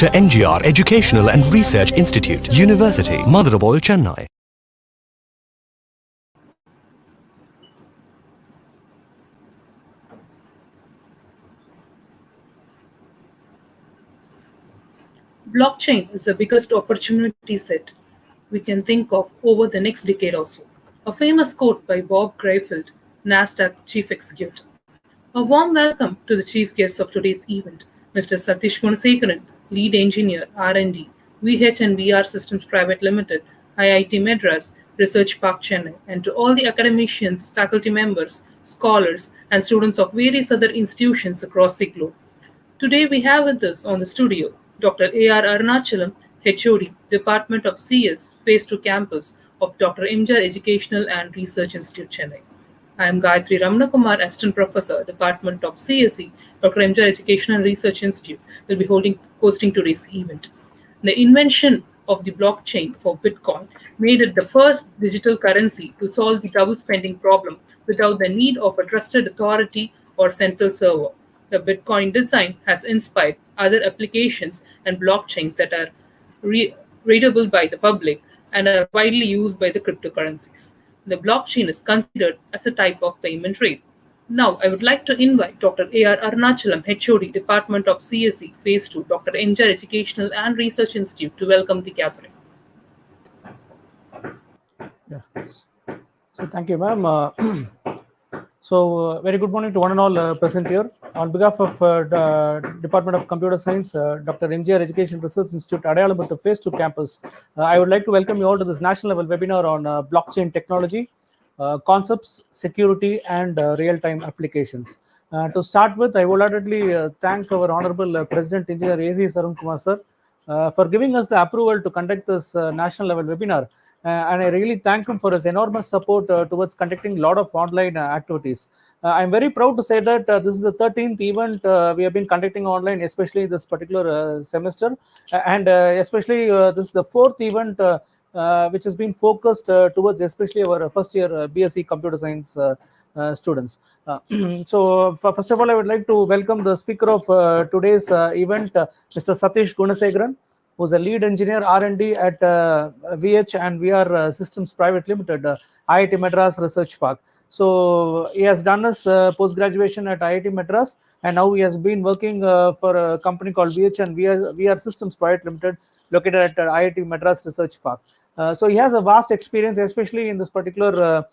Dr.M.G.R.Educational and Research Institute, University, Madras, Chennai. Blockchain is the biggest opportunity set we can think of over the next decade or so. A famous quote by Bob Greifeld, NASDAQ Chief Executive. A warm welcome to the chief guest of today's event, Mr. Sathish Gunasekaran, Lead Engineer, R&D, VH and VR Systems Pvt Ltd, IIT Madras, Research Park, Chennai, and to all the academicians, faculty members, scholars, and students of various other institutions across the globe. Today we have with us on the studio Dr. A.R. Arunachalam, HOD, Department of CS, Phase 2 Campus of Dr.M.G.R.Educational and Research Institute, Chennai. I am Gayatri Ramanakumar, Assistant Professor, Department of CSE, Dr.M.G.R.Educational and Research Institute, will be hosting today's event. The invention of the blockchain for Bitcoin made it the first digital currency to solve the double spending problem without the need of a trusted authority or central server. The Bitcoin design has inspired other applications and blockchains that are readable by the public and are widely used by the cryptocurrencies. The blockchain is considered as a type of payment rail. Now, I would like to invite Dr. A.R. Arunachalam, HOD, Department of CSE, Phase 2, Dr.M.G.R.Educational and Research Institute, to welcome the gathering. Yeah. So, thank you, ma'am. Very good morning to one and all present here. On behalf of the Department of Computer Science, Dr.M.G.R.Educational Research Institute, Adayalampattu Phase 2 Campus, I would like to welcome you all to this national level webinar on blockchain technology, concepts, security, and real-time applications. To start with, I wholeheartedly thank our Honorable President Engineer A.C. Sarun Kumar sir for giving us the approval to conduct this national level webinar. And I really thank him for his enormous support towards conducting a lot of online activities. I'm very proud to say that this is the 13th event we have been conducting online, especially this particular semester. And especially this is the 4th event which has been focused towards especially our first year BSc Computer Science students. First of all, I would like to welcome the speaker of today's event, Mr. Sathish Gunasekaran, who's a lead engineer R&D at VH and VR Systems Pvt Ltd, IIT Madras Research Park. So he has done his post-graduation at IIT Madras, and now he has been working for a company called VH and VR Systems Pvt Ltd, located at IIT Madras Research Park. So he has a vast experience, especially in this particular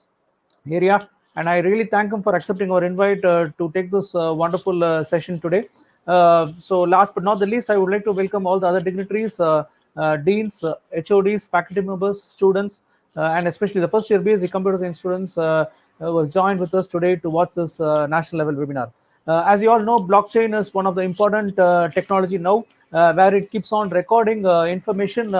area, and I really thank him for accepting our invite to take this wonderful session today. So last but not the least, I would like to welcome all the other dignitaries, deans, HODs, faculty members, students, and especially the first year BSc Computer Science students who have joined with us today to watch this national level webinar. As you all know, blockchain is one of the important technology now, where it keeps on recording information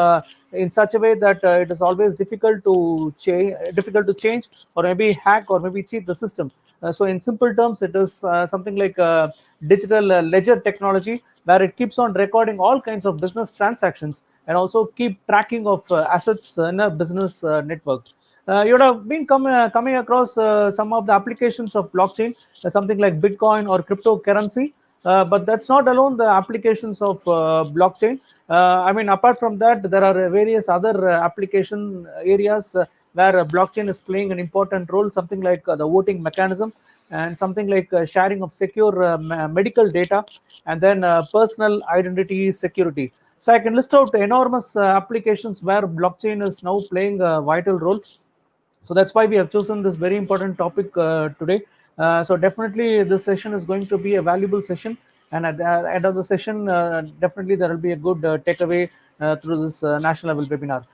in such a way that it is always difficult to change or maybe hack or maybe cheat the system. So in simple terms, it is something like digital ledger technology, where it keeps on recording all kinds of business transactions and also keep tracking of assets in a business network. You would have been coming across some of the applications of blockchain, something like Bitcoin or cryptocurrency. But that's not alone the applications of blockchain. I mean, apart from that, there are various other application areas where blockchain is playing an important role, something like the voting mechanism, and something like sharing of secure medical data, and then personal identity security. So I can list out enormous applications where blockchain is now playing a vital role. So that's why we have chosen this very important topic today. So definitely this session is going to be a valuable session, and at the end of the session, definitely there will be a good takeaway through this national level webinar.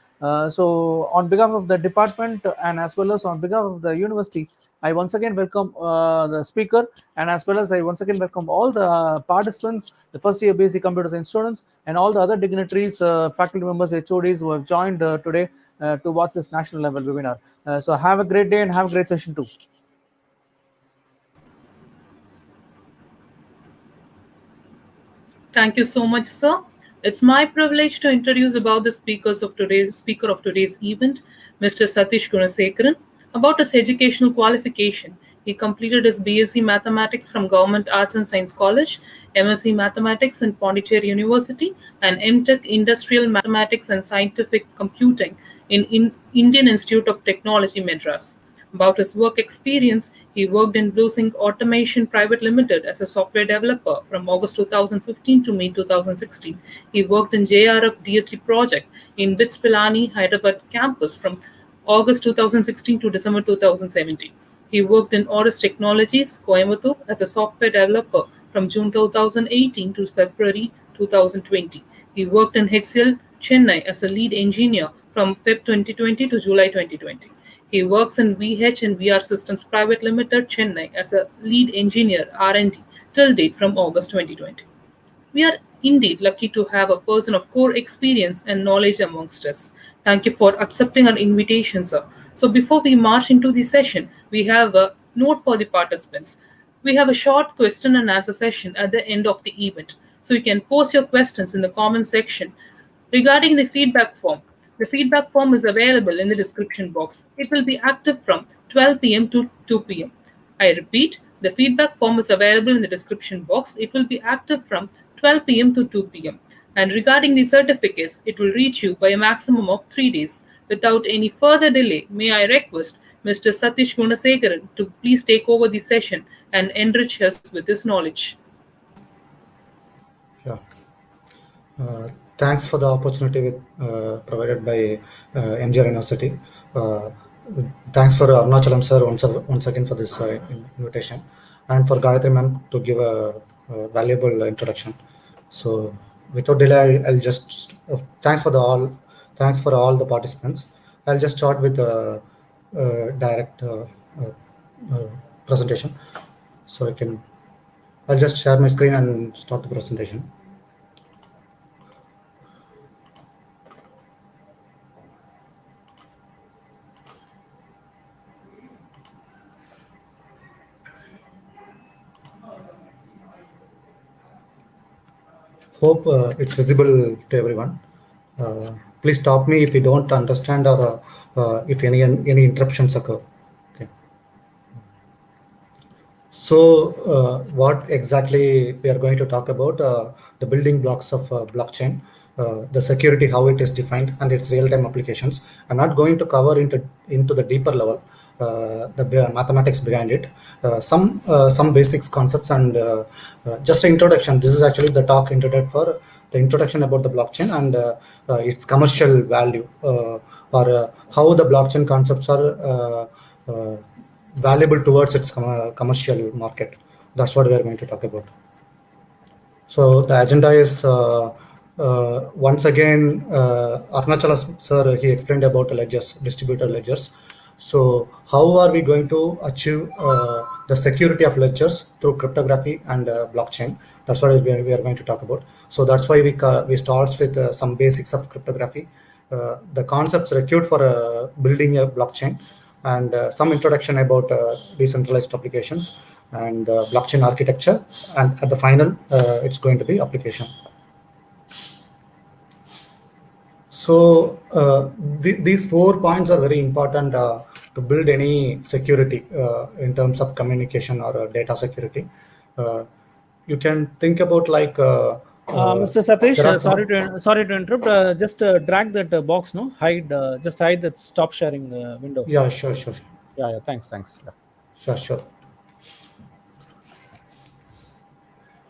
So on behalf of the department and as well as on behalf of the university, I once again welcome the speaker, and as well as I once again welcome all the participants, the first year basic computer science students, and all the other dignitaries, faculty members, HODs who have joined today to watch this national level webinar. So have a great day and have a great session too. Thank you so much, sir. It's my privilege to introduce about the speaker of today's event, Mr. Sathish Gunasekaran. About his educational qualification, He completed his BSc Mathematics from Government Arts and Science College, MSc Mathematics in Pondicherry University, and MTech Industrial Mathematics and Scientific Computing in Indian Institute of Technology, Madras. About his work experience, he worked in BlueSync Automation Private Limited as a software developer from August 2015 to May 2016. He worked in JRF DST project in BITS Pilani, Hyderabad campus from August 2016 to December 2017. He worked in Oris Technologies, Coimbatore, as a software developer from June 2018 to February 2020. He worked in HCL Chennai as a lead engineer from Feb 2020 to July 2020. He works in VH and VR Systems Pvt Ltd, Chennai as a lead engineer R&D till date from August 2020. We are indeed lucky to have a person of core experience and knowledge amongst us. Thank you for accepting our invitation, sir. So, before we march into the session, we have a note for the participants. We have a short question and answer session at the end of the event. So, you can post your questions in the comment section. Regarding the feedback form is available in the description box. It will be active from 12 p.m. to 2 p.m. I repeat, the feedback form is available in the description box. It will be active from 12 p.m. to 2 p.m. And regarding the certificates, it will reach you by a maximum of 3 days. Without any further delay, may I request Mr. Sathish Gunasekaran to please take over the session and enrich us with his knowledge. Yeah. Thanks for the opportunity provided by M.G.R. University. Thanks for Arunachalam sir once again for this invitation, and for Gayatri ma'am to give a valuable introduction. So without delay, I'll just thanks for all the participants. I'll just start with the direct presentation. So I'll just share my screen and start the presentation. Hope it's visible to everyone. Please stop me if you don't understand or if any interruptions occur. Okay. So what exactly we are going to talk about, the building blocks of blockchain, the security, how it is defined, and its real-time applications. I'm not going to cover into the deeper level, the mathematics behind it, some basics concepts, and just an introduction. This is actually the talk intended for the introduction about the blockchain and its commercial value, or how the blockchain concepts are valuable towards its commercial market. That's what we are going to talk about. So the agenda is once again, Arunachalam sir, he explained about the ledgers, distributed ledgers. So how are we going to achieve the security of ledgers through cryptography and blockchain? That's what we are going to talk about. So that's why we start with some basics of cryptography, the concepts required for building a blockchain, and some introduction about decentralized applications and blockchain architecture, and at the final, it's going to be application. So these 4 points are very important to build any security in terms of communication or data security. You can think about like Mr. Sathish, sorry to interrupt. Just drag that box, no, hide, just hide that stop sharing window. Yeah, sure. Yeah, thanks. Yeah. Sure.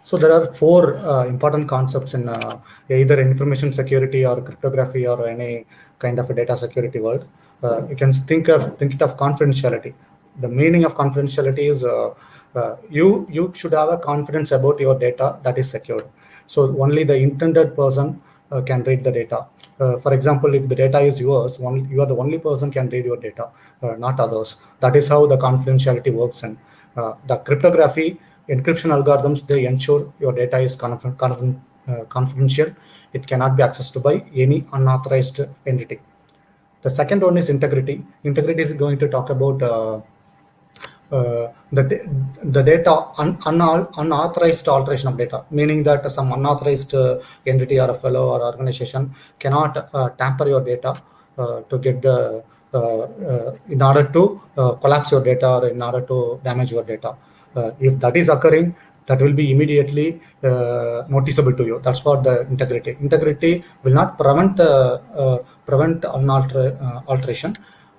So there are 4 important concepts in either information security or cryptography or any kind of a data security world. You can think it of confidentiality. The meaning of confidentiality is you should have a confidence about your data that is secured. So only the intended person can read the data. For example, if the data is yours, you are the only person can read your data, not others. That is how the confidentiality works. And the cryptography, encryption algorithms, they ensure your data is confidential. It cannot be accessed by any unauthorized entity. The second one is integrity. Integrity is going to talk about the data unauthorized alteration of data, meaning that some unauthorized entity or a fellow or organization cannot tamper your data to get the in order to collapse your data or in order to damage your data. If that is occurring, that will be immediately noticeable to you. That's what the integrity. Integrity will not prevent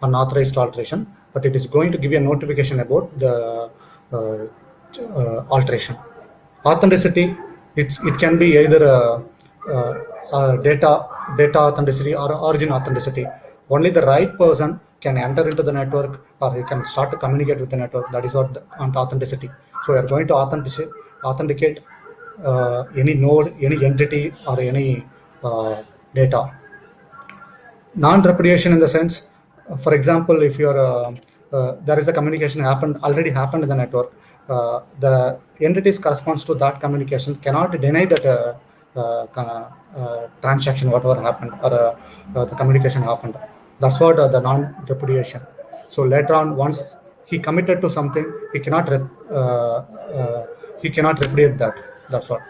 unauthorized alteration, but it is going to give you a notification about the alteration. Authenticity, it can be either data authenticity or origin authenticity. Only the right person can enter into the network, or he can start to communicate with the network. That is what the authenticity. So we are going to authenticate any node, any entity, or any data. Non-repudiation in the sense, for example, if you're there is a communication already happened in the network, the entities corresponds to that communication cannot deny that transaction whatever happened, or the communication happened. That's what the non-repudiation. So later on, once he committed to something, he cannot repudiate that. That's what.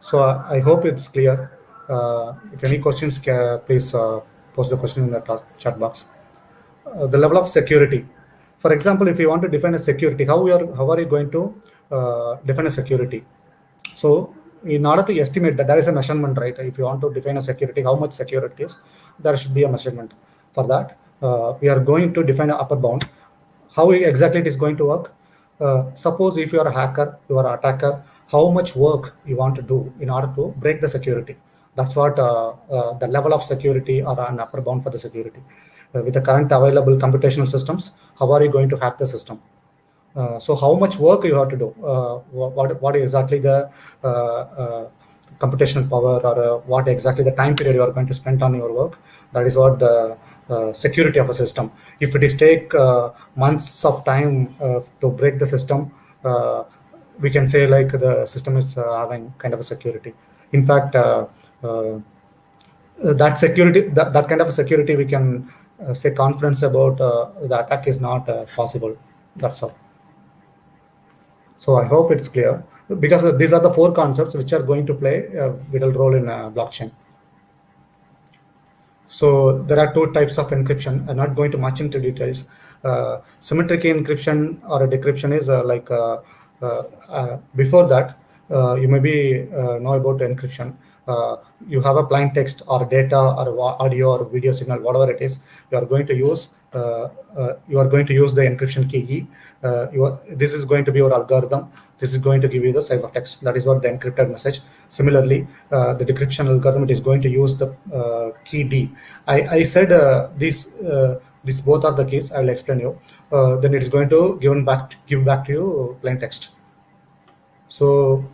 So I hope it's clear. If any questions, please post the question in the chat box. The level of security. For example, if you want to define a security, how are you going to define a security? So in order to estimate that, there is a measurement, right? If you want to define a security, how much secure it is, there should be a measurement. For that, we are going to define an upper bound. How exactly it is going to work? Suppose if you are a hacker, you are an attacker, how much work you want to do in order to break the security. That's what the level of security or an upper bound for the security. With the current available computational systems, how are you going to hack the system? So how much work you have to do? What exactly the computational power, or what exactly the time period you are going to spend on your work? That is what the security of a system. If it is take months of time to break the system, we can say like the system is having kind of a security. In fact, that security, that kind of a security, we can say confidence about the attack is not possible. That's all. So I hope it's clear, because these are the four concepts which are going to play a vital role in blockchain. So there are two types of encryption. I'm not going to much into details. Symmetric encryption or a decryption is before that, you maybe know about encryption. You have a plain text or data or audio or video signal, whatever it is, you are going to use the encryption key. This is going to be your algorithm. This is going to give you the ciphertext. That is what the encrypted message. Similarly, the decryption algorithm, it is going to use the key D. I said these both are the keys. I will explain you. Then it is going to give back to you plain text. So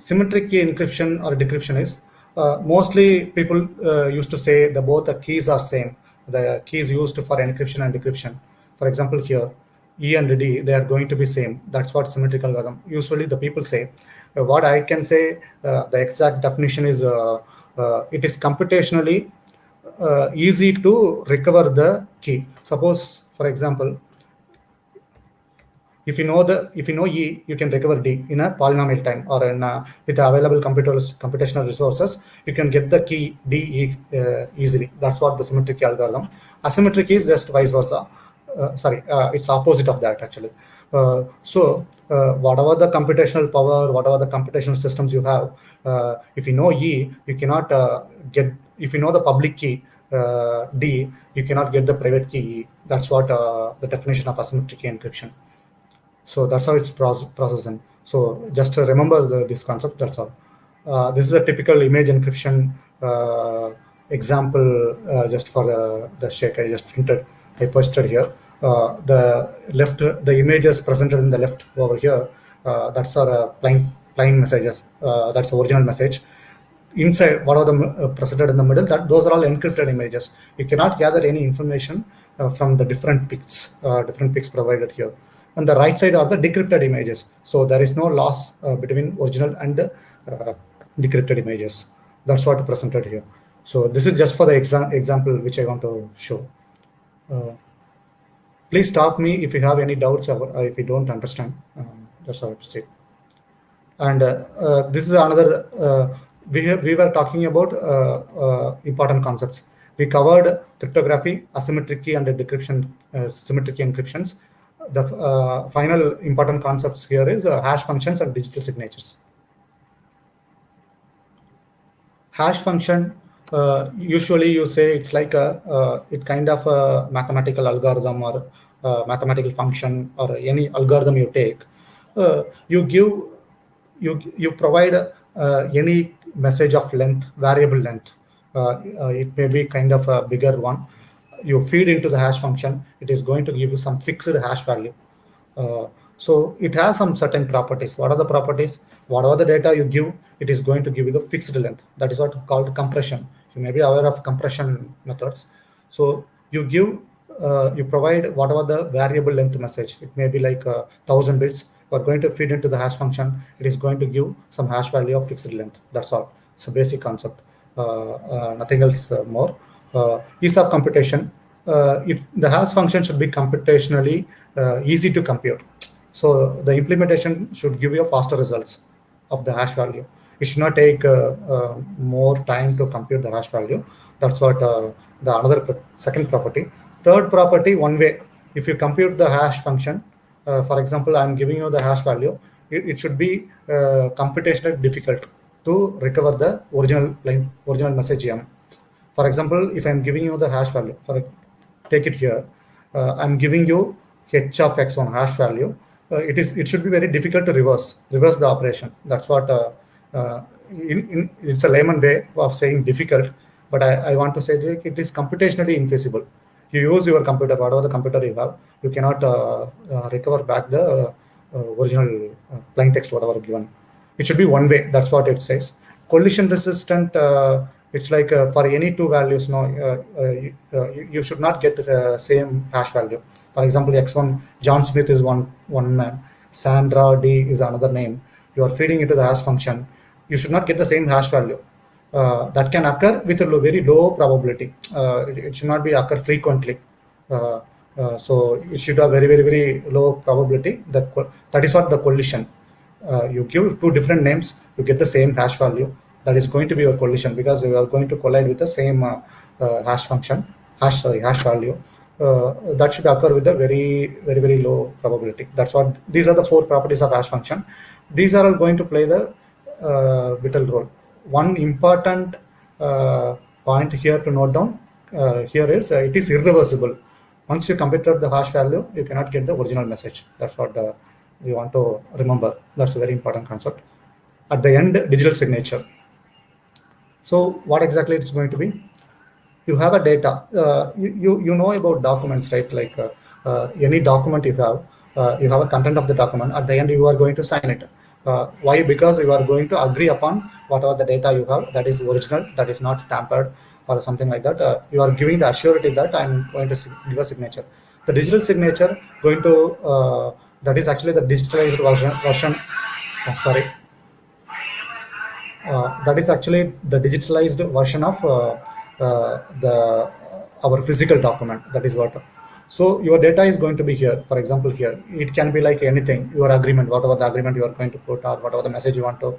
symmetric key encryption or decryption is mostly people used to say both the keys are same. The keys used for encryption and decryption. For example, here E and D, they are going to be same. That's what symmetric algorithm. Usually the people say. What I can say, the exact definition is it is computationally easy to recover the key. Suppose, for example, if you know E, you can recover D in a polynomial time, or in with the available computational resources, you can get the key D easily. That's what the symmetric algorithm. Asymmetric is just vice versa. It's opposite of that actually. So whatever the computational power, whatever the computational systems you have, if you know E, you cannot get. If you know the public key D, you cannot get the private key E. That's what the definition of asymmetric key encryption. So that's how it's processing. So just to remember this concept, that's all. This is a typical image encryption example, just for the sake. I just printed, I posted here. The images presented in the left over here, that's our plain messages. That's the original message. Inside, what are the presented in the middle, those are all encrypted images. You cannot gather any information from the different pics provided here. On the right side are the decrypted images. So there is no loss between original and decrypted images. That's what presented here. So this is just for the example which I want to show. Please stop me if you have any doubts or if you don't understand. That's all I have to say. And this is another, we were talking about important concepts. We covered cryptography, asymmetric key and decryption, symmetric key encryptions. The final important concepts here is hash functions and digital signatures. Hash function, usually you say it's like it kind of a mathematical algorithm or mathematical function or any algorithm you take. You provide any message of length, variable length. It may be kind of a bigger one. You feed into the hash function, it is going to give you some fixed hash value. So it has some certain properties. What are the properties? Whatever the data you give, it is going to give you the fixed length. That is what called compression. You may be aware of compression methods. So you give, you provide whatever the variable length message. It may be like 1,000 bits. You are going to feed into the hash function. It is going to give some hash value of fixed length. That's all. It's a basic concept. Nothing else more. Ease of computation. The hash function should be computationally easy to compute. So the implementation should give you faster results of the hash value. It should not take more time to compute the hash value. That's what the another second property. Third property, one way. If you compute the hash function, for example, I'm giving you the hash value, it should be computationally difficult to recover the original message M. For example, if I'm giving you the hash value, take it here, I'm giving you h of x on hash value. It should be very difficult to reverse the operation. That's what it's a layman way of saying difficult, but I want to say that it is computationally infeasible. You use your computer, whatever the computer you have, you cannot recover back the original plain text, whatever given. It should be one way. That's what it says. Collision resistant. It's like for any two values, you should not get the same hash value. For example, x1, John Smith is one man, Sandra D is another name. You are feeding into the hash function. You should not get the same hash value. That can occur with a very low probability. It should not be occur frequently. So it should have very, very, very low probability. That is what the collision. You give two different names, you get the same hash value. That is going to be your collision because you are going to collide with the same hash value. That should occur with a very, very, very low probability. That's what these are the four properties of hash function. These are all going to play the vital role. One important point here to note down here is it is irreversible. Once you computed the hash value, you cannot get the original message. That's what you want to remember. That's a very important concept. At the end, digital signature. So what exactly it's going to be? You have a data. You know about documents, right? Like any document you have a content of the document. At the end, you are going to sign it. Why? Because you are going to agree upon whatever the data you have that is original, that is not tampered or something like that. You are giving the assurity that I'm going to give a signature. The digital signature going to that is actually the digitalized version. Sorry. That is actually the digitalized version of our physical document. That is what. So your data is going to be here. For example, here it can be like anything. Your agreement, whatever the agreement you are going to put, or whatever the message you want to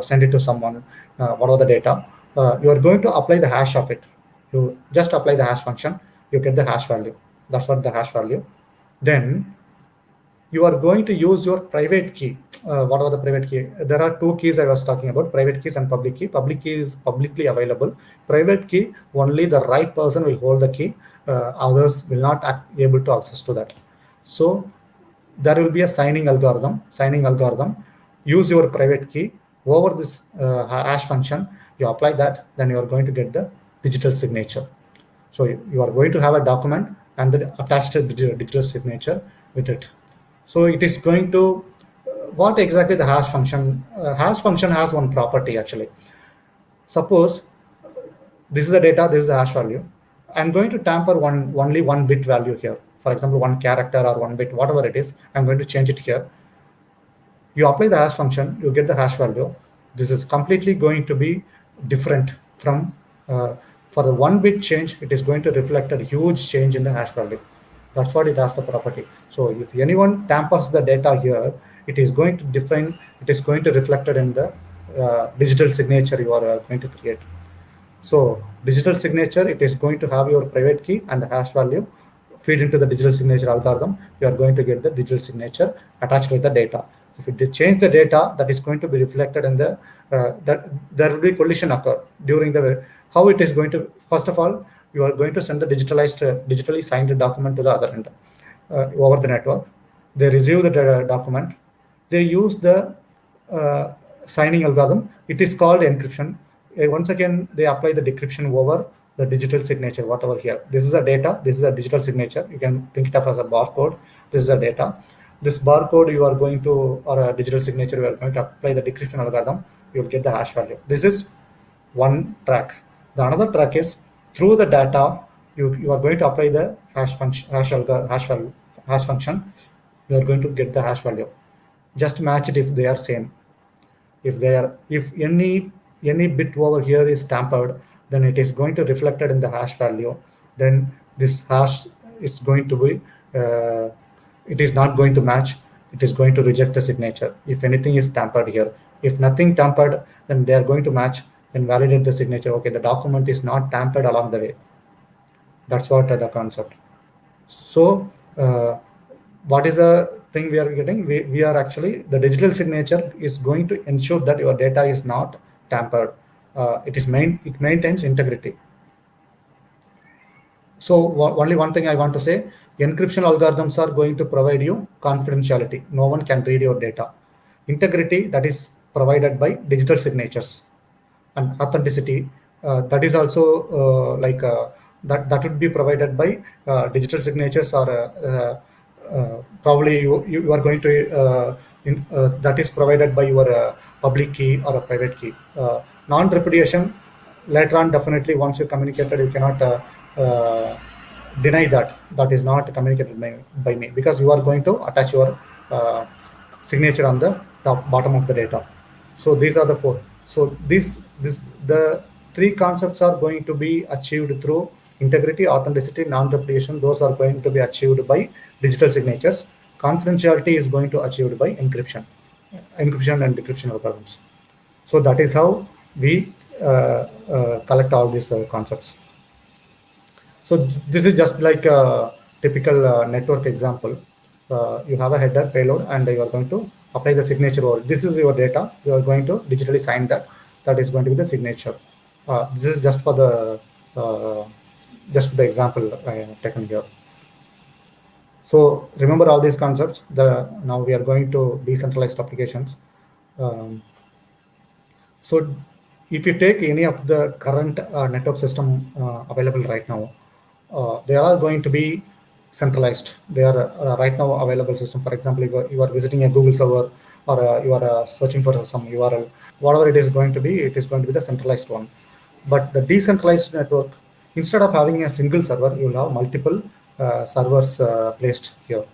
send it to someone, whatever the data, you are going to apply the hash of it. You just apply the hash function. You get the hash value. That's what the hash value. Then you are going to use your private key. What are the private key? There are two keys I was talking about, private keys and public key. Public key is publicly available. Private key, only the right person will hold the key. Others will not able to access to that. So there will be a signing algorithm. Use your private key over this hash function. You apply that, then you are going to get the digital signature. So you are going to have a document and then attach the digital signature with it. So it is going to, what exactly the hash function? Hash function has one property actually. Suppose this is the data, this is the hash value. I'm going to tamper only one bit value here. For example, one character or one bit, whatever it is, I'm going to change it here. You apply the hash function, you get the hash value. This is completely going to be different from, for the one bit change, it is going to reflect a huge change in the hash value. That's what it has the property. So if anyone tampers the data here, it is going to define, it is going to reflect it in the digital signature you are going to create. So digital signature, it is going to have your private key and the hash value feed into the digital signature algorithm. You are going to get the digital signature attached with the data. If you change the data, that is going to be reflected in the that there will be collision occur during the how it is going to. First of all, you are going to send the digitally signed document to the other end over the network. They receive the document. They use the signing algorithm. It is called encryption. Once again, they apply the decryption over the digital signature, whatever here. This is a data. This is a digital signature. You can think it of as a barcode. This is a data. This barcode you are going to, or a digital signature, you are going to apply the decryption algorithm. You will get the hash value. This is one track. The another track is through the data, you are going to apply the hash function, hash function. You are going to get the hash value. Just match it if they are same. If any bit over here is tampered, then it is going to reflected in the hash value. Then this hash is going to be it is not going to match. It is going to reject the signature if anything is tampered here. If nothing tampered, then they are going to match and validate the signature. Okay, the document is not tampered along the way. That's what the concept. So what is the thing we are getting? We are actually, the digital signature is going to ensure that your data is not tampered. It maintains integrity. So only one thing I want to say, encryption algorithms are going to provide you confidentiality. No one can read your data. Integrity, that is provided by digital signatures. And authenticity, that is also that would be provided by digital signatures, or probably you are going to that is provided by your public key or a private key. Non-repudiation, later on, definitely once you communicated, you cannot deny that is not communicated by me, because you are going to attach your signature on the bottom of the data. So these are the four. So the three concepts are going to be achieved through integrity, authenticity, non-repudiation. Those are going to be achieved by digital signatures. Confidentiality is going to achieved by encryption and decryption algorithms. So that is how we collect all these concepts. So this is just like a typical network example. You have a header payload, and you are going to apply the signature over. This is your data. You are going to digitally sign that. That is going to be the signature. This is just for the example I have taken here. So remember all these concepts. Now we are going to decentralized applications. So if you take any of the current network system available right now, they are going to be centralized. They are right now available system. For example, if you are visiting a Google server, or you are searching for some URL, whatever it is going to be, it is going to be the centralized one. But the decentralized network, instead of having a single server, you will have multiple servers placed here.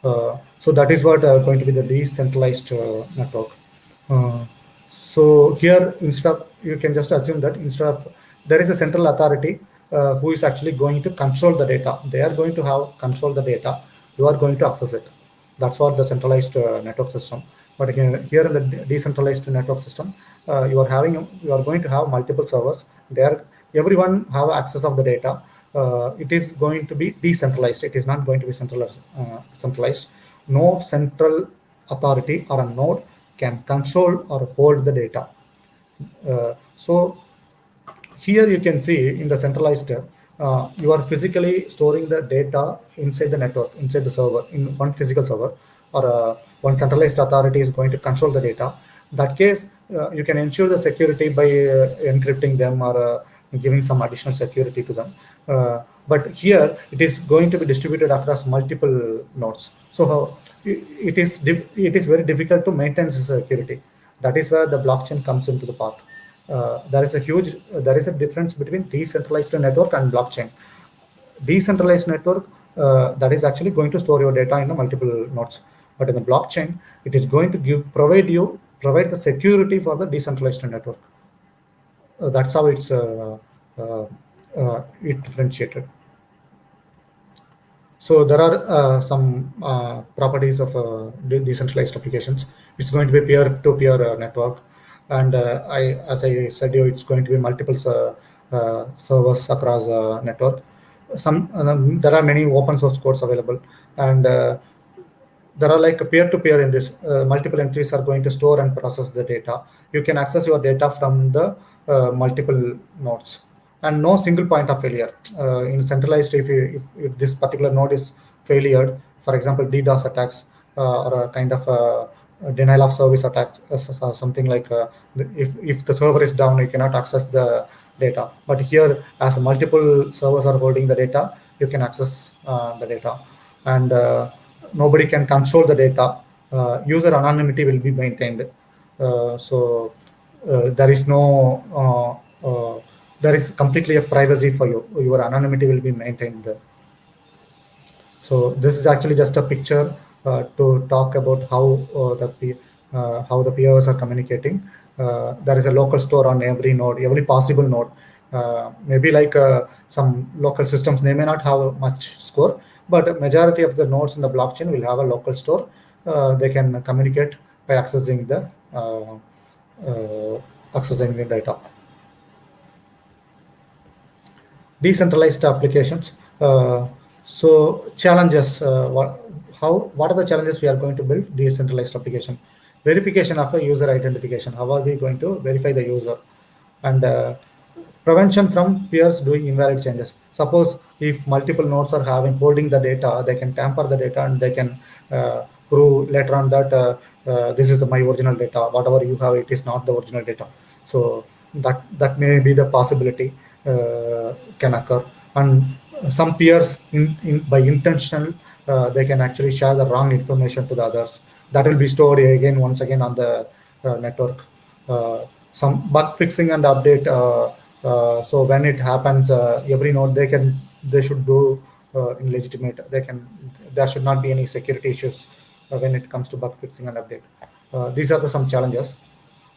So that is what going to be the decentralized network. So here, instead of, you can just assume that instead of, there is a central authority who is actually going to control the data. They are going to have control the data. You are going to access it. That's what the centralized network system. But again, here in the decentralized network system, you are going to have multiple servers. There, everyone have access of the data. It is going to be decentralized. It is not going to be centralized. No central authority or a node can control or hold the data. So here you can see in the centralized, you are physically storing the data inside the network, inside the server, in one physical server, or one centralized authority is going to control the data. In that case, you can ensure the security by encrypting them, or giving some additional security to them. But here it is going to be distributed across multiple nodes. So it is very difficult to maintain the security. That is where the blockchain comes into the part. There is a difference between decentralized network and blockchain. Decentralized network, that is actually going to store your data in multiple nodes. But in the blockchain, it is going to provide the security for the decentralized network. That's how it's it differentiated. So there are some properties of decentralized applications. It's going to be peer-to-peer network, and as I said, it's going to be multiple servers across the network. There are many open source codes available, and there are like peer-to-peer in this. Multiple entries are going to store and process the data. You can access your data from the multiple nodes, and no single point of failure. In centralized, if this particular node is failure, for example, DDoS attacks or a kind of denial of service attacks, something like if the server is down, you cannot access the data. But here, as multiple servers are holding the data, you can access the data, and nobody can control the data. User anonymity will be maintained. So there is no there is completely a privacy for you. Your anonymity will be maintained there. So this is actually just a picture to talk about how the peers are communicating. There is a local store on every node, every possible node. Maybe like some local systems, they may not have much score, but majority of the nodes in the blockchain will have a local store. They can communicate by accessing the data. Decentralized applications. So challenges. What are the challenges we are going to build decentralized application? Verification of a user identification. How are we going to verify the user? And prevention from peers doing invalid changes. Suppose if multiple nodes are holding the data, they can tamper the data and they can prove later on that this is my original data. Whatever you have, it is not the original data. So that may be the possibility can occur. And some peers by intentional they can actually share the wrong information to the others. That will be stored once again on the network. Some bug fixing and update. So when it happens, every node they should do in legitimate. There should not be any security issues when it comes to bug fixing and update. These are some challenges.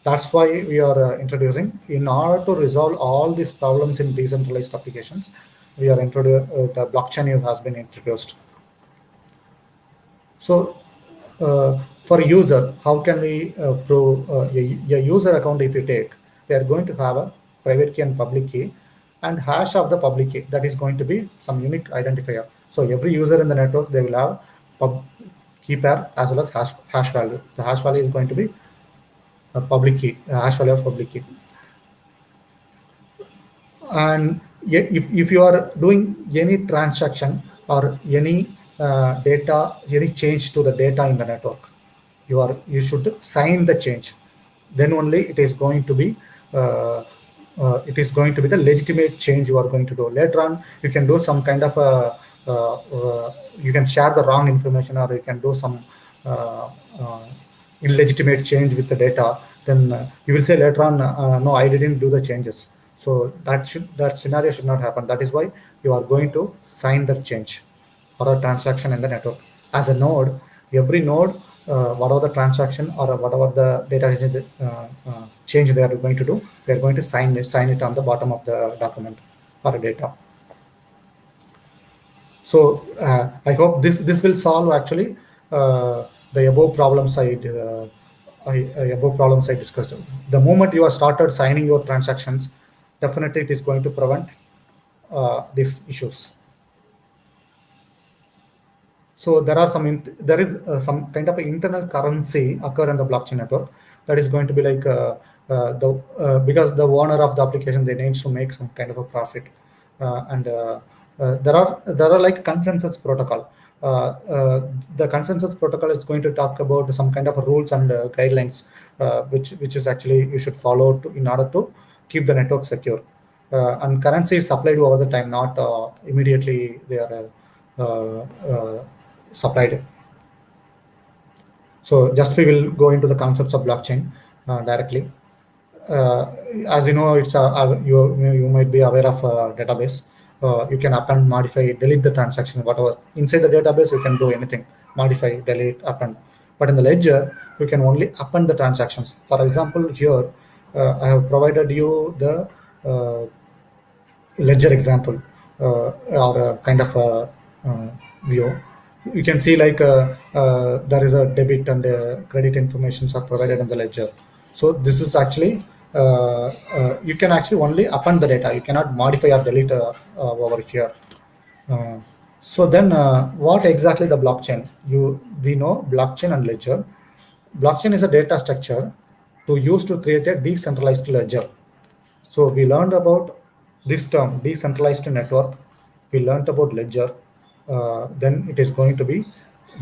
That's why we are introducing, in order to resolve all these problems in decentralized applications, we are the blockchain has been introduced. So for a user, how can we prove a user account? If you take, they are going to have a private key and public key, and hash of the public key, that is going to be some unique identifier. So every user in the network, they will have key pair as well as hash value. The hash value is going to be a public key, hash value of public key. And if you are doing any transaction or any data, any change to the data in the network, you should sign the change. Then only it is going to be the legitimate change you are going to do. Later on, you can do some kind of you can share the wrong information, or you can do some illegitimate change with the data. Then you will say later on, no, I didn't do the changes. So that scenario should not happen. That is why you are going to sign the change or a transaction in the network. As a node, every node, whatever the transaction or whatever the data change they are going to do, they are going to sign it on the bottom of the document or data. So I hope this will solve actually the above problems I discussed. The moment you have started signing your transactions, definitely it is going to prevent these issues. So there is some kind of internal currency occur in the blockchain network that is going to be like because the owner of the application, they need to make some kind of a profit, and there are like consensus protocol. The consensus protocol is going to talk about some kind of rules and guidelines, which is actually you should follow in order to keep the network secure. And currency is supplied over the time, not immediately they are supplied. So just we will go into the concepts of blockchain directly. As you know, it's you might be aware of a database. You can append, modify, delete the transaction, whatever. Inside the database, you can do anything, modify, delete, append. But in the ledger, you can only append the transactions. For example, here, I have provided you the ledger example or a kind of a view. You can see like there is a debit and credit informations are provided in the ledger. So this is actually you can actually only append the data. You cannot modify or delete over here. So then, what exactly the blockchain? We know blockchain and ledger. Blockchain is a data structure to use to create a decentralized ledger. So we learned about this term, decentralized network. We learned about ledger. Then it is going to be,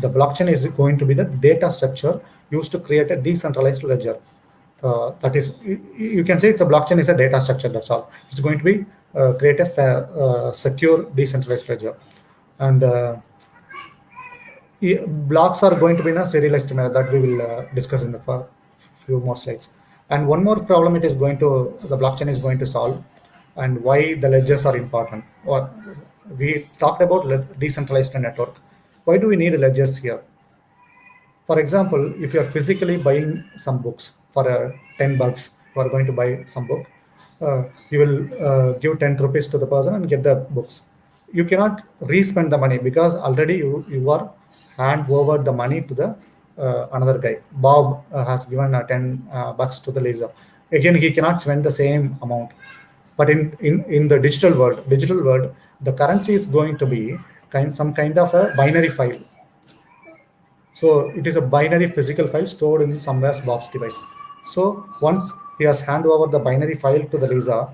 the blockchain is going to be the data structure used to create a decentralized ledger. That is, you can say it's a blockchain is a data structure. That's all. It's going to be create a secure decentralized ledger, and blocks are going to be in a serialized manner that we will discuss in the few more slides. And one more problem the blockchain is going to solve, and why the ledgers are important. We talked about decentralized network. Why do we need ledgers here? For example, if you are physically buying some books for $10, you are going to buy some book. You will give 10 rupees to the person and get the books. You cannot re-spend the money because already you are hand over the money to the another guy. Bob has given $10 to the Lisa. Again, he cannot spend the same amount. But in the digital world, the currency is going to be some kind of a binary file. So it is a binary physical file stored in somewhere Bob's device. So once he has handed over the binary file to the Lisa,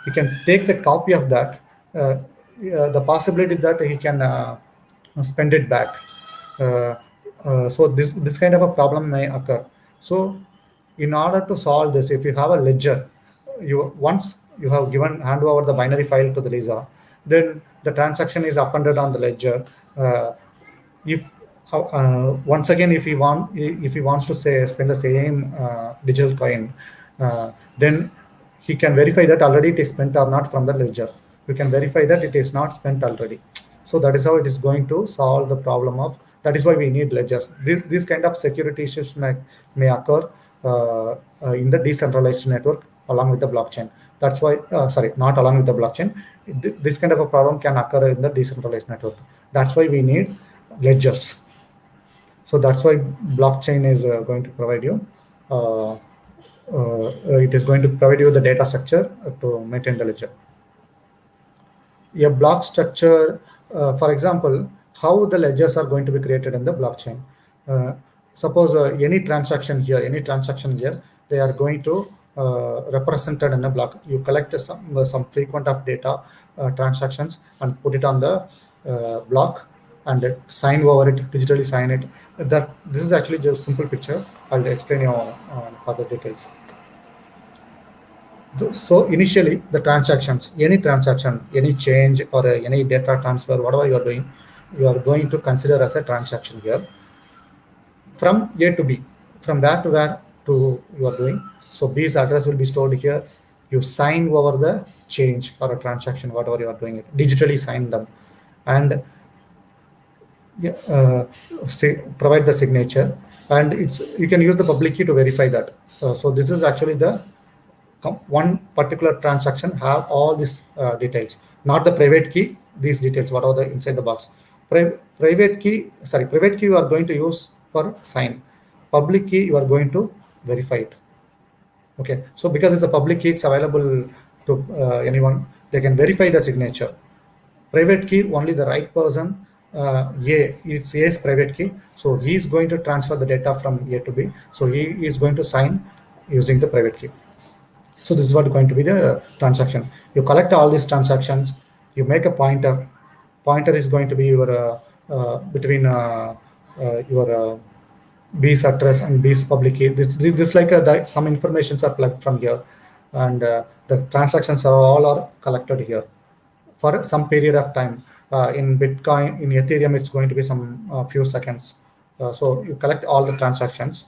he can take the copy of that. The possibility that he can spend it back. So this kind of a problem may occur. So in order to solve this, if you have a ledger, once you have hand over the binary file to the Lisa, then the transaction is appended on the ledger. If once again, if he wants to spend the same digital coin, then he can verify that already it is spent or not from the ledger. You can verify that it is not spent already. So that is how it is going to solve the problem of. That is why we need ledgers. This kind of security issues may occur in the decentralized network along with the blockchain. That's why, not along with the blockchain. This kind of a problem can occur in the decentralized network. That's why we need ledgers. So that's why blockchain is going to provide you. It is going to provide you the data structure to maintain the ledger. A block structure, for example, how the ledgers are going to be created in the blockchain. Suppose any transaction here, they are going to represented in a block. You collect some frequent of data transactions and put it on the block and sign over it, digitally sign it. This is actually just a simple picture. I'll explain you further details. So initially, the transactions, any transaction, any change or any data transfer, whatever you are doing, you are going to consider as a transaction here. From A to B, from where to where to you are doing. So B's address will be stored here. You sign over the change or a transaction, whatever you are doing it, digitally sign them, and provide the signature. And you can use the public key to verify that. So this is actually the one particular transaction have all these details, not the private key. These details, what are the inside the box. Private key you are going to use for sign. Public key you are going to verify it. Okay, so because it's a public key, it's available to anyone. They can verify the signature. Private key, only the right person. It's A's private key, so he is going to transfer the data from A to B. So he is going to sign using the private key. So this is what is going to be the transaction. You collect all these transactions. You make a pointer. Pointer is going to be your between your B's address and B's public key. This like some informations are plugged from here, and the transactions are collected here for some period of time. In Bitcoin, in Ethereum, it's going to be some few seconds. So you collect all the transactions.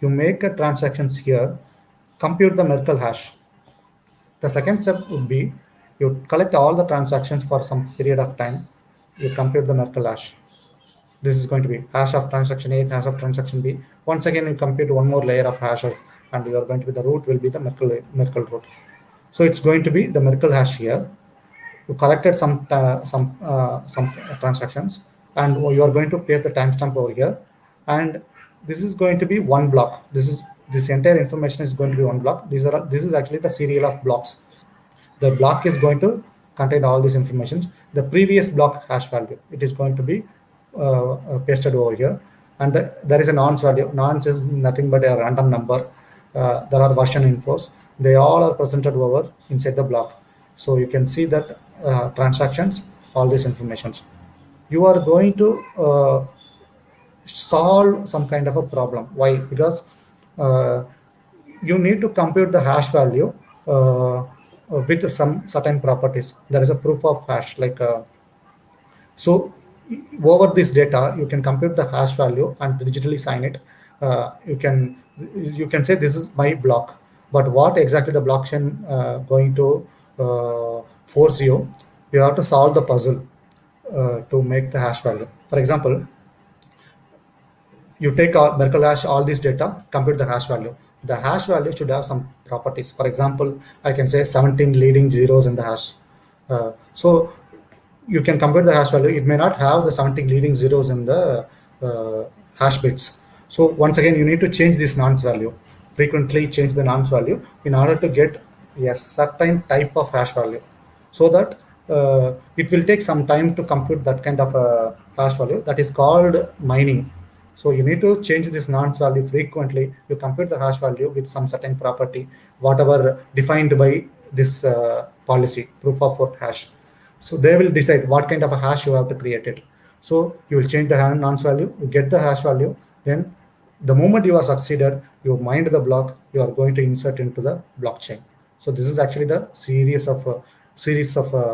You make a transactions here. Compute the Merkle hash. The second step would be you collect all the transactions for some period of time. You compute the Merkle hash. This is going to be hash of transaction A, hash of transaction B. Once again, you compute one more layer of hashes, and you are going to be the root will be the Merkle root. So it's going to be the Merkle hash here. You collected some transactions, and you are going to place the timestamp over here, and this is going to be one block. This is this entire information is going to be one block. This is actually the serial of blocks. The block is going to contain all this information. The previous block hash value, it is going to be pasted over here. And there is a nonce value. Nonce is nothing but a random number. There are version infos. They all are presented over inside the block. So you can see that transactions, all this information. You are going to solve some kind of a problem. Why? Because you need to compute the hash value with some certain properties. There is a proof of hash, like so over this data you can compute the hash value and digitally sign it. You can say this is my block, but what exactly the blockchain going to force you? You have to solve the puzzle to make the hash value. For example, you take Merkle hash, all this data, compute the hash value. The hash value should have some properties. For example, I can say 17 leading zeros in the hash. So you can compute the hash value. It may not have the 17 leading zeros in the hash bits. So once again, you need to change this nonce value. Frequently change the nonce value in order to get a certain type of hash value, so that it will take some time to compute that kind of hash value. That is called mining. So you need to change this nonce value frequently. You compute the hash value with some certain property, whatever defined by this policy, proof of work hash. So they will decide what kind of a hash you have to create it. So you will change the nonce value, you get the hash value. Then the moment you are succeeded, you mined the block, you are going to insert into the blockchain. So this is actually the series of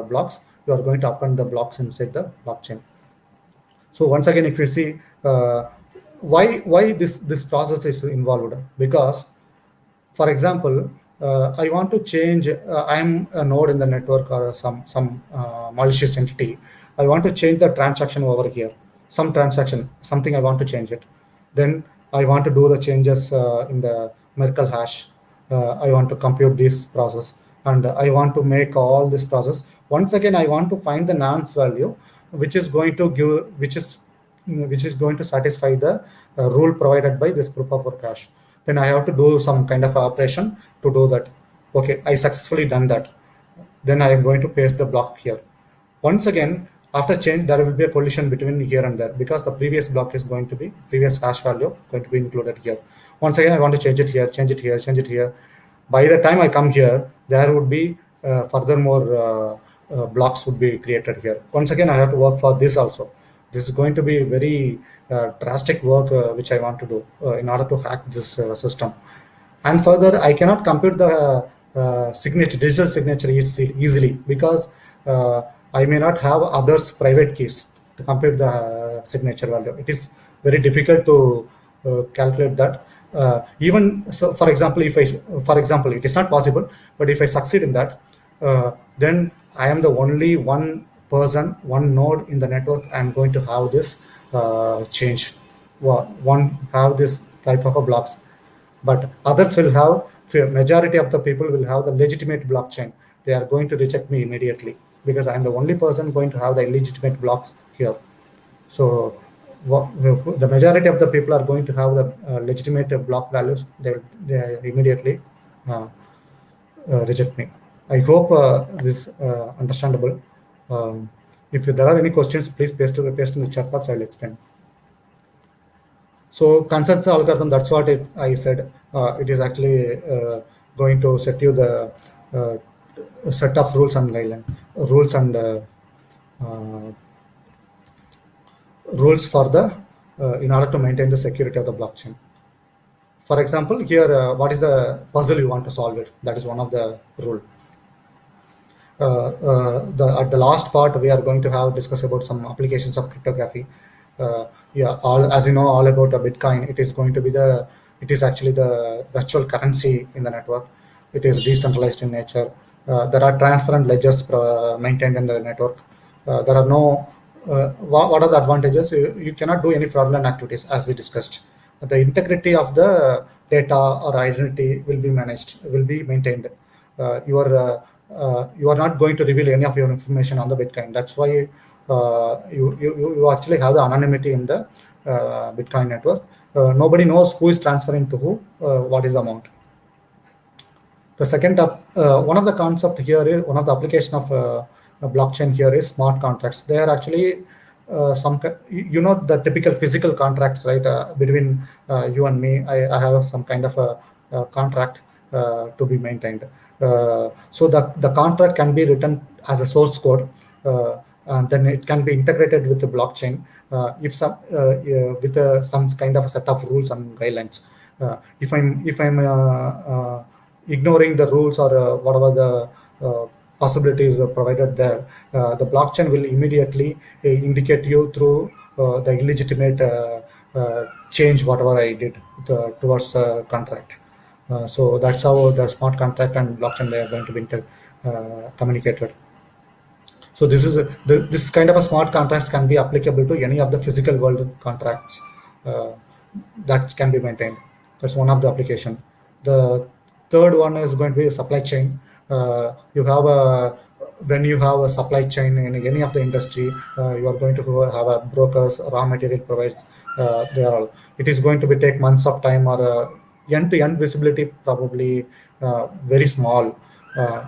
blocks. You are going to append the blocks inside the blockchain. So once again, if you see why this process is involved, because for example, I want to change. I'm a node in the network or some malicious entity. I want to change the transaction over here. Some transaction, something I want to change it. Then I want to do the changes in the Merkle hash. I want to compute this process, and I want to make all this process. Once again, I want to find the nonce value, which is going to give, which is going to satisfy the rule provided by this proof of work hash. Then I have to do some kind of operation to do that. Okay, I successfully done that. Then I am going to paste the block here. Once again, after change, there will be a collision between here and there, because the previous block is going to be, previous hash value going to be included here. Once again, I want to change it here, change it here, change it here. By the time I come here, there would be furthermore blocks would be created here. Once again, I have to work for this also. This is going to be very drastic work which I want to do in order to hack this system. And further, I cannot compute the signature, digital signature easily, because I may not have others' private keys to compute the signature value. It is very difficult to calculate that. Even so, for example, it is not possible. But if I succeed in that, then I am the only one person, one node in the network. I am going to have this change. Have this type of a blocks, but others will have. Majority of the people will have the legitimate blockchain. They are going to reject me immediately, because I am the only person going to have the illegitimate blocks here. So the majority of the people are going to have the legitimate block values. They immediately reject me. I hope this understandable. If there are any questions, please paste in the chat box. I will explain. So consensus algorithm, that's what I said. It is actually going to set you the set of rules and guidelines, rules for the in order to maintain the security of the blockchain. For example, here, what is the puzzle you want to solve it? That is one of the rule. At the last part, we are going to discuss about some applications of cryptography. As you know, all about Bitcoin. It is going to be it is actually the virtual currency in the network. It is decentralized in nature. There are transparent ledgers maintained in the network. There are no. What are the advantages? You cannot do any fraudulent activities, as we discussed. The integrity of the data or identity will be maintained. You are not going to reveal any of your information on the Bitcoin. That's why you actually have the anonymity in the Bitcoin network. nobody knows who is transferring to who, what is the amount. The second, one of the concept here is, one of the application of blockchain here is smart contracts. They are actually the typical physical contracts, right? Between you and me, I have some kind of a contract to be maintained. So the contract can be written as a source code, and then it can be integrated with the blockchain if some with some kind of a set of rules and guidelines. If I'm ignoring the rules or whatever the possibilities provided there, the blockchain will immediately indicate you through the illegitimate change whatever I did towards the contract. So that's how the smart contract and blockchain, they are going to be communicated. So this kind of a smart contracts can be applicable to any of the physical world contracts that can be maintained. That's one of the application. The third one is going to be supply chain. When you have a supply chain in any of the industry, you are going to have a brokers, raw material providers. They are all. It is going to be take months of time, or end-to-end visibility probably very small.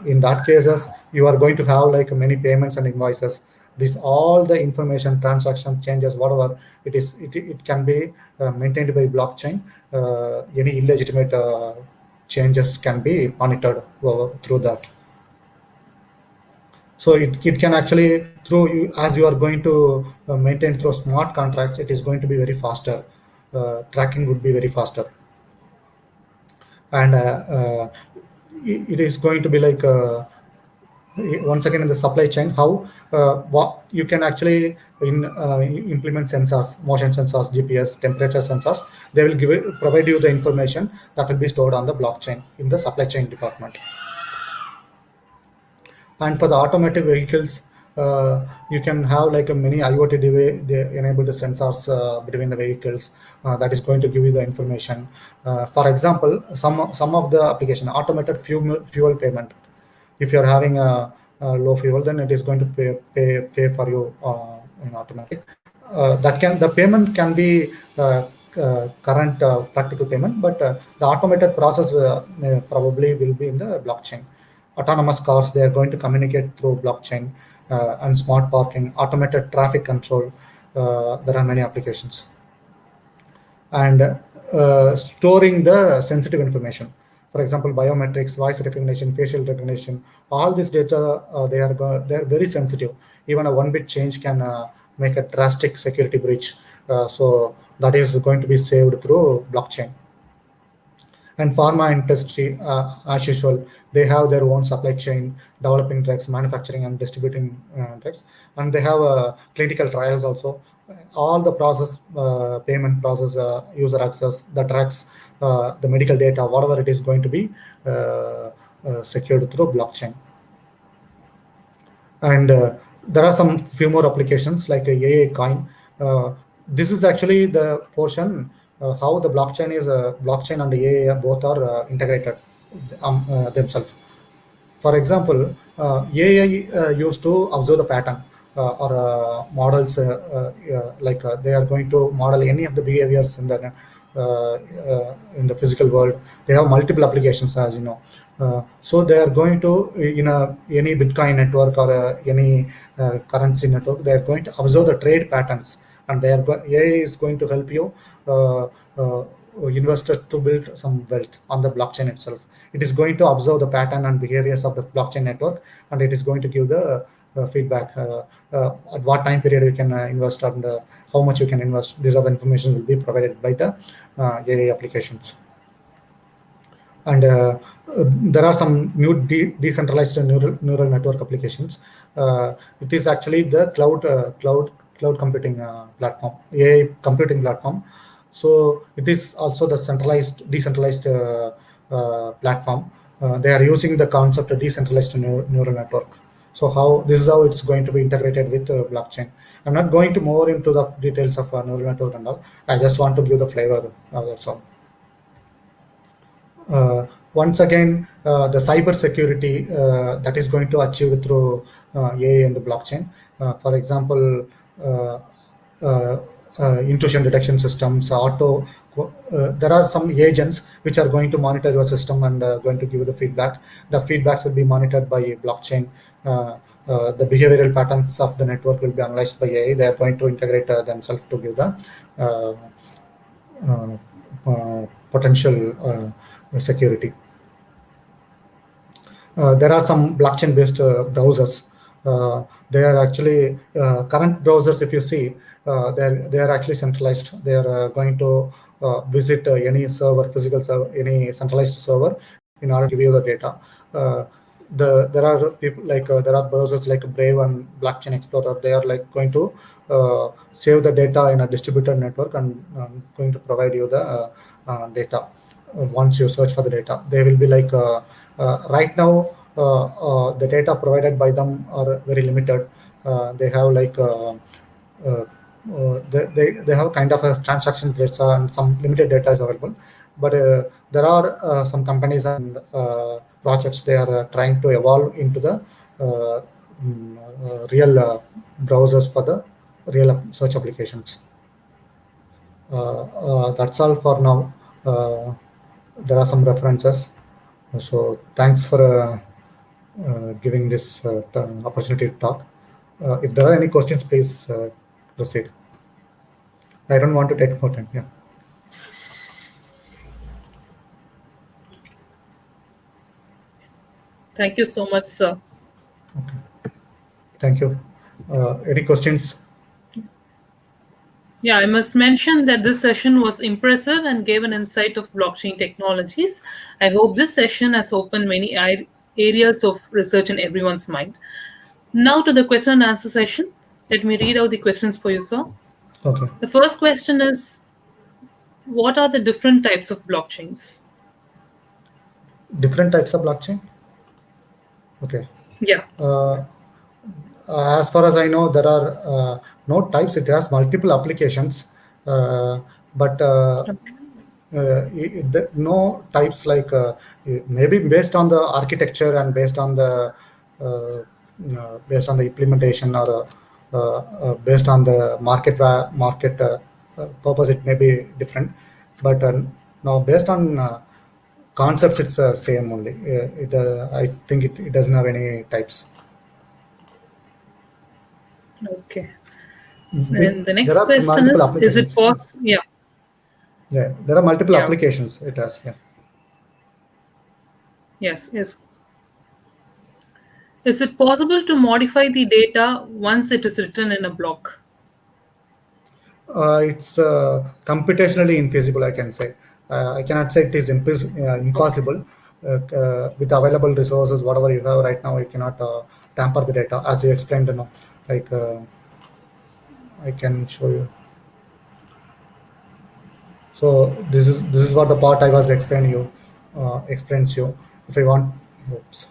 In that cases, you are going to have like many payments and invoices. This all the information, transaction changes, whatever it is, it can be maintained by blockchain. Any illegitimate changes can be monitored through that. So it can actually, as you are going to maintain through smart contracts, it is going to be very faster. Tracking would be very faster. And it is going to be like once again in the supply chain, how you can actually implement sensors, motion sensors, GPS, temperature sensors. They will provide you the information that will be stored on the blockchain in the supply chain department. And for the automotive vehicles, you can have like a many IoT enabled sensors between the vehicles that is going to give you the information. For example, some of the application, automated fuel payment. If you're having a low fuel, then it is going to pay for you in automatic. The payment can be current practical payment, but the automated process probably will be in the blockchain. Autonomous cars, they are going to communicate through blockchain, and smart parking, automated traffic control. There are many applications. And storing the sensitive information. For example, biometrics, voice recognition, facial recognition, all this data, they are very sensitive. Even a 1-bit change can make a drastic security breach. So that is going to be saved through blockchain. And pharma industry, as usual, they have their own supply chain, developing drugs, manufacturing and distributing drugs, and they have clinical trials also. All the process, payment process, user access, the drugs, the medical data, whatever it is going to be secured through blockchain. And there are some few more applications like a AA coin. This is actually the portion how the blockchain and the AA both are integrated themselves. For example, AI used to observe the pattern or models, like they are going to model any of the behaviors in the physical world. They have multiple applications, as you know. So they are going to, in any Bitcoin network or any currency network, they are going to observe the trade patterns, and AI is going to help you investors to build some wealth on the blockchain itself. It is going to observe the pattern and behaviors of the blockchain network, and it is going to give the feedback at what time period you can invest and how much you can invest. These are the information will be provided by the AI applications. And there are some new decentralized neural network applications. It is actually the cloud computing platform, AI computing platform. So it is also the decentralized platform. They are using the concept of decentralized neural network. So this is how it's going to be integrated with blockchain. I'm not going to more into the details of neural network and all. I just want to give the flavor. That's all. Once again, the cyber security that is going to achieve through AI and the blockchain. For example, intrusion detection systems, there are some agents which are going to monitor your system and going to give you the feedback. The feedbacks will be monitored by blockchain. The behavioral patterns of the network will be analyzed by AI. They are going to integrate themselves to give the potential security. There are some blockchain-based browsers. They are actually current browsers. If you see, they are actually centralized. They are going to visit any server, physical server, any centralized server, in order to give you the data. There are people like there are browsers like Brave and Blockchain Explorer. They are like going to save the data in a distributed network and going to provide you the data once you search for the data. They will be like right now the data provided by them are very limited. They have like they have kind of a transaction data and some limited data is available. But there are some companies and projects, they are trying to evolve into the real browsers for the real search applications. That's all for now. There are some references. So thanks for giving this opportunity to talk. If there are any questions, please proceed. I don't want to take more time. Yeah. Thank you so much, sir. Okay. Thank you. Any questions? Yeah, I must mention that this session was impressive and gave an insight of blockchain technologies. I hope this session has opened many areas of research in everyone's mind. Now to the question and answer session. Let me read out the questions for you, sir. Okay. The first question is, what are the different types of blockchains? Different types of blockchain? Okay. Yeah. As far as I know, there are no types. It has multiple applications, but no types like maybe based on the architecture and based on the implementation or based on the market purpose, it may be different. But now based on concepts, it's same only. I think it doesn't have any types. Okay. And the next There are question is it applications. possible? Yeah. Yeah, there are multiple Yeah. applications it has. Yeah. Yes. Is it possible to modify the data once it is written in a block? It's computationally infeasible, I can say. I cannot say it is impossible. With available resources, whatever you have right now, you cannot tamper the data, as you explained. Like I can show you. So this is what the part I was explaining you. Explains you. If I want, oops.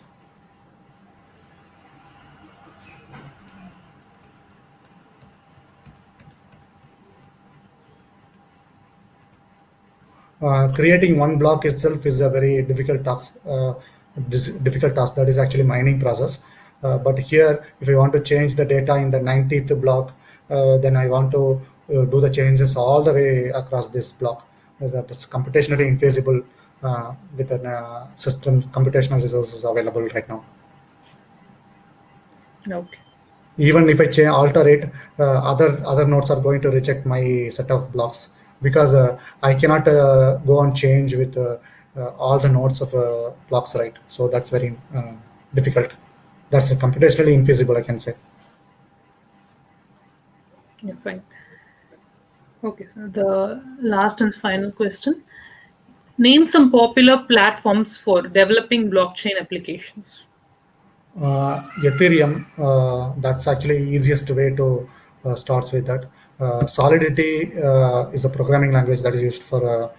Creating one block itself is a very difficult task. That is actually mining process. But here, if I want to change the data in the 90th block, then I want to do the changes all the way across this block. That's computationally infeasible with a system computational resources available right now. Okay. Even if I alter it, other nodes are going to reject my set of blocks, because I cannot go on change with all the nodes of blocks, right? So that's very difficult. That's computationally infeasible, I can say. Yeah, fine. Okay, so the last and final question. Name some popular platforms for developing blockchain applications. Ethereum, that's actually easiest way to start with that. Solidity is a programming language that is used for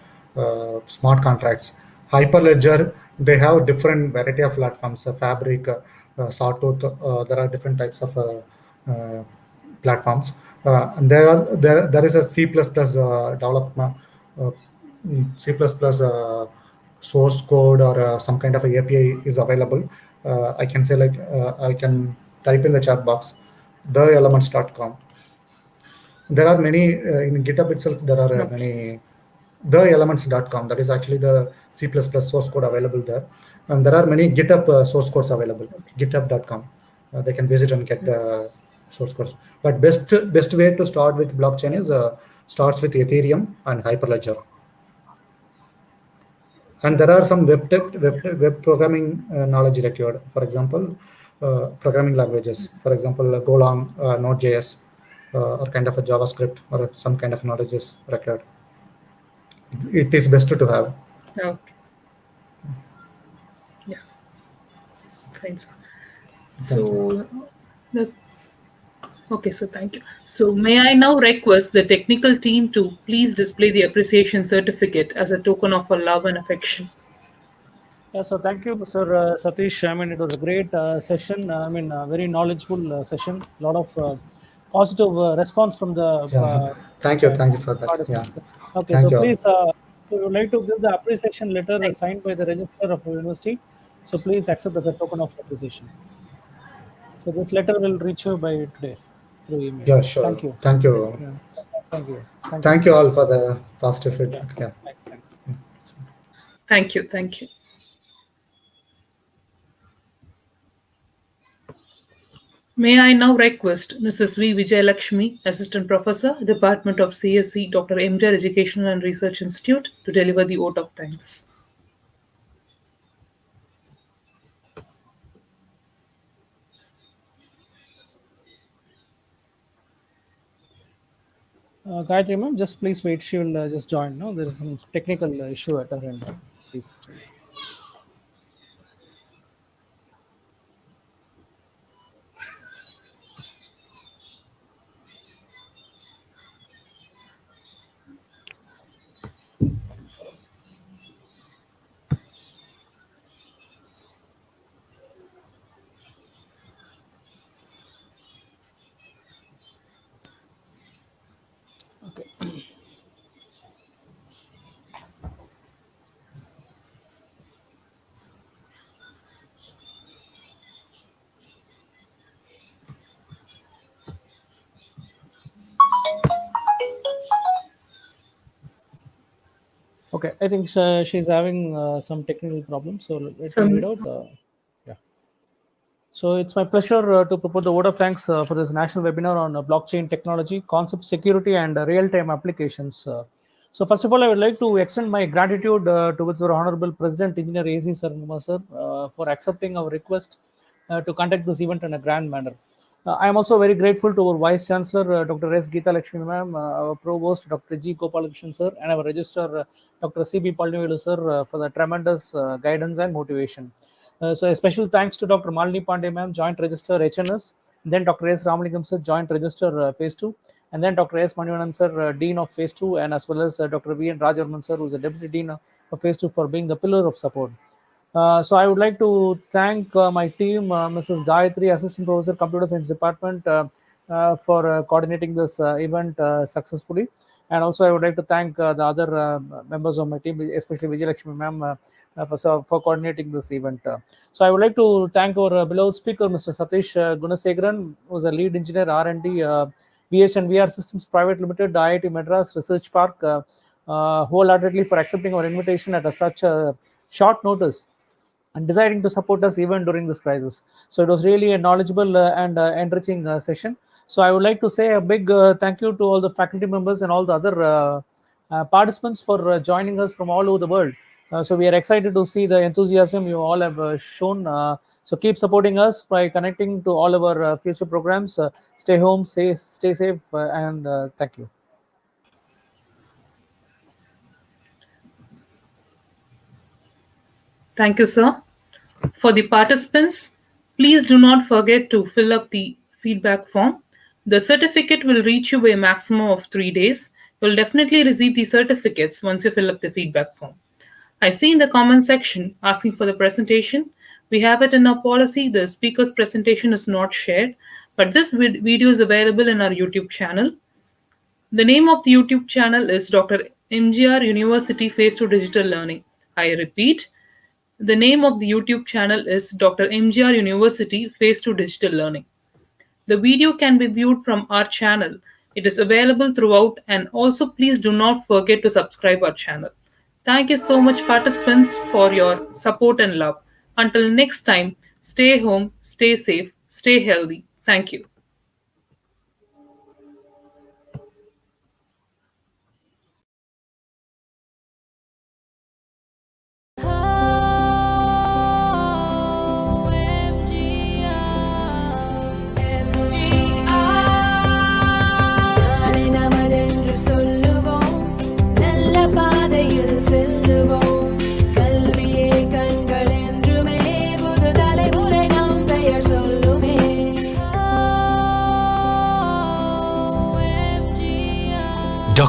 smart contracts. Hyperledger, they have different variety of platforms, Fabric, Sawtooth, there are different types of platforms. And there is a C++ development, C++ source code or some kind of a API is available. I can say, like I can type in the chat box, theelements.com. There are many in GitHub itself. There are many theelements.com. That is actually the C++ source code available there, and there are many GitHub source codes available. GitHub.com. They can visit and get the source codes. But best way to start with blockchain is starts with Ethereum and Hyperledger. And there are some web programming knowledge required. For example, programming languages. For example, Golang, Node.js, or kind of a JavaScript, or some kind of knowledge is required. It is best to have. Okay. Yeah. Fine, sir. So, okay, so thank you. So, may I now request the technical team to please display the appreciation certificate as a token of our love and affection. Yeah, so thank you, Mr. Sathish. I mean, it was a great session. I mean, a very knowledgeable session. A lot of positive response from the Thank you for that. participants. Yeah. Okay, Thank so you. please, so you would like to give the appreciation letter signed by the registrar of the university. So please accept as a token of appreciation. So this letter will reach you by today through email. Yeah, sure. Thank you. Thank you. Yeah. Thank you. Thank you all for the positive feedback. Yeah. Thanks. Thank you. Thank you. May I now request Mrs. V. Vijayalakshmi, Assistant Professor, Department of CSE, Dr.M.G.R.Educational and Research Institute, to deliver the vote of thanks. Gayatri ma'am, just please wait. She will just join. No, there is some technical issue at her end. Please. Okay. Okay, I think she's having some technical problems. So let me read out. Yeah. So it's my pleasure to propose the vote of thanks for this national webinar on blockchain technology, concept security, and real-time applications. So first of all, I would like to extend my gratitude towards our Honorable President Engineer A.C. Sarma sir for accepting our request to conduct this event in a grand manner. I am also very grateful to our Vice Chancellor, Dr. S. Geeta Lakshmi ma'am, our Provost, Dr. G. Gopalakrishnan sir, and our Registrar, Dr. C. B. Palnivelu sir, for the tremendous guidance and motivation. So a special thanks to Dr. Malini Pandey ma'am, Joint Register HNS, then Dr. S. Ramalingam sir, Joint Register Phase 2, and then Dr. S. Manivanan sir, Dean of Phase 2, and as well as Dr. V. N. Rajavarman sir, who is the Deputy Dean of Phase 2, for being the pillar of support. So I would like to thank my team, Mrs. Gayatri, Assistant Professor, Computer Science Department, for coordinating this event successfully. And also I would like to thank the other members of my team, especially Vijay Lakshmi ma'am, for coordinating this event. So I would like to thank our beloved speaker, Mr. Sathish Gunasekaran, who is a lead engineer R&D, VH and VR Systems Pvt Ltd, IIT Madras Research Park, wholeheartedly for accepting our invitation at such a short notice and deciding to support us even during this crisis. So it was really a knowledgeable and enriching session. So I would like to say a big thank you to all the faculty members and all the other participants for joining us from all over the world. So we are excited to see the enthusiasm you all have shown. So keep supporting us by connecting to all of our future programs. Stay home, stay safe, and thank you. Thank you, sir. For the participants, please do not forget to fill up the feedback form. The certificate will reach you by a maximum of 3 days. You'll definitely receive the certificates once you fill up the feedback form. I see in the comment section asking for the presentation. We have it in our policy. The speaker's presentation is not shared, but this video is available in our YouTube channel. The name of the YouTube channel is Dr.M.G.R. University Phase 2 Digital Learning. I repeat, the name of the YouTube channel is Dr.M.G.R. University Phase 2 Digital Learning. The video can be viewed from our channel It is available throughout, and also please do not forget to subscribe our channel. Thank you so much, participants, for your support and love. Until next time, stay home, stay safe, stay healthy. Thank you.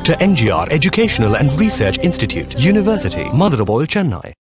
Dr.M.G.R.Educational and Research Institute, University, Madras, Chennai.